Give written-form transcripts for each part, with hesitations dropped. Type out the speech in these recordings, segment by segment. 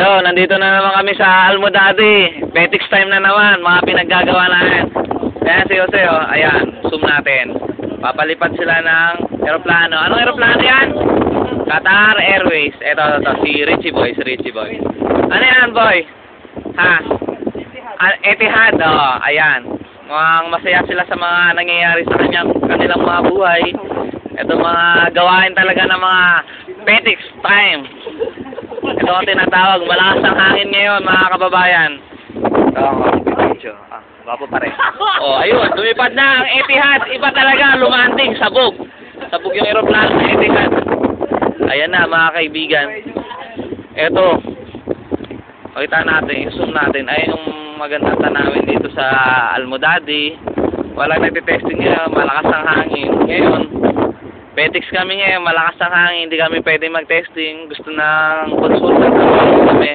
Hello, nandito na naman kami sa Almodati. Petix time na naman, mga pinaggagawa natin. Ayan si Jose, oh. Ayan, zoom natin. Papalipad sila ng aeroplano. Anong aeroplano yan? Qatar Airways. Ito, si Richie Boy, Ano yan, boy? Ha? Etihad, oh. Ayan. Mukhang masaya sila sa mga nangyayari sa kanilang mga buhay. Ito mga gawain talaga ng mga Petix time. Ito ang tinatawag, malakas ang hangin ngayon, mga kababayan. Ito ang video. Gwapo pa rin. Oh, ayun, lumipad na ang Etihad. Iba talaga, lumanting, sabog. Sabog yung aeroplano ng Etihad. Ayan na, mga kaibigan. Ito, pakita natin, zoom natin. Ayun yung magandang tanawin dito sa Almodati. Walang nagtitesting ngayon, malakas ang hangin. Ngayon, Petix kami ngayon, malakas ang hangin, hindi kami pwede mag-testing. Gusto ng consultant kami.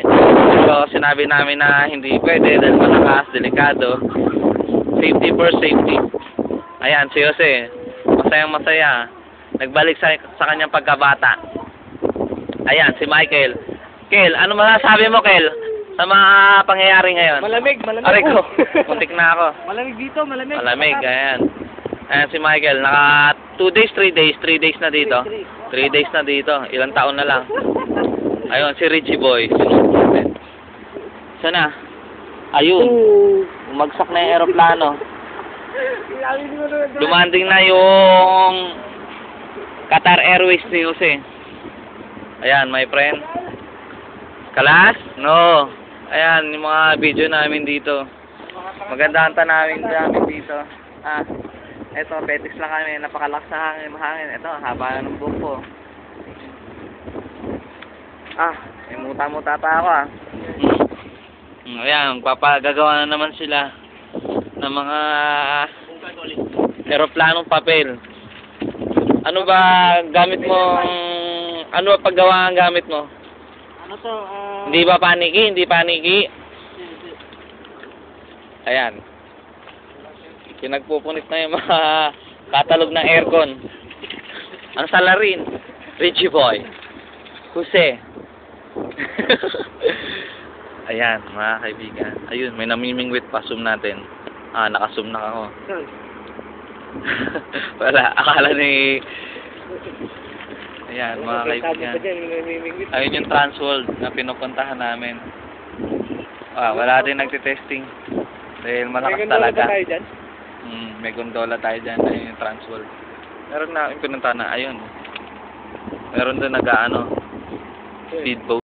So, sinabi namin na hindi pwede dahil malakas, delikado. Safety first, safety. Ayan, si Jose, masayang masaya. Nagbalik sa kanyang pagkabata. Ayan, si Michael. Kel, ano masasabi mo, Kel, sa mga pangyayari ngayon? Malamig. Aray ko, muntik na ako. Malamig dito, malamig. Malamig, ayan. Ayan si Michael, naka 2 days, 3 days na dito. 3 days na dito, ilang taon na lang. Ayun, si Richie Boy. Sana? Ayun, umagsak na yung aeroplano. Dumanding na yung Qatar Airways ni Jose. Ayan, my friend. Kalas? No. Ayan, yung mga video namin dito. Maganda ang tanawin namin dito. Eto, Petix lang kami, napakalakas na hangin. Eto, haba ng buhok ko. May muta-muta pa ako Ayan, gagawa na naman sila ng mga aeroplanong papel. Ano ba gamit mo? Ano ba paggawa ang gamit mo? Ano to? Hindi ba paniki? Hindi paniki? Ayan. Pinagpupunit na yung mga katalog ng aircon. Ang salarin, Richie Boy. Jose. Ayan, mga kaibigan. Ayun, may namimingwit pa. Zoom natin. Naka-zoom na ako. Wala, akala ni... Ayan, mga kaibigan. Ayun yung Transworld na pinupuntahan namin. Wala din nagtitesting. Dahil malakas talaga. May gondola tayo dyan. Ayun yung Transworld. Meron na yung pinuntahan na. Ayun. Meron doon speedboat.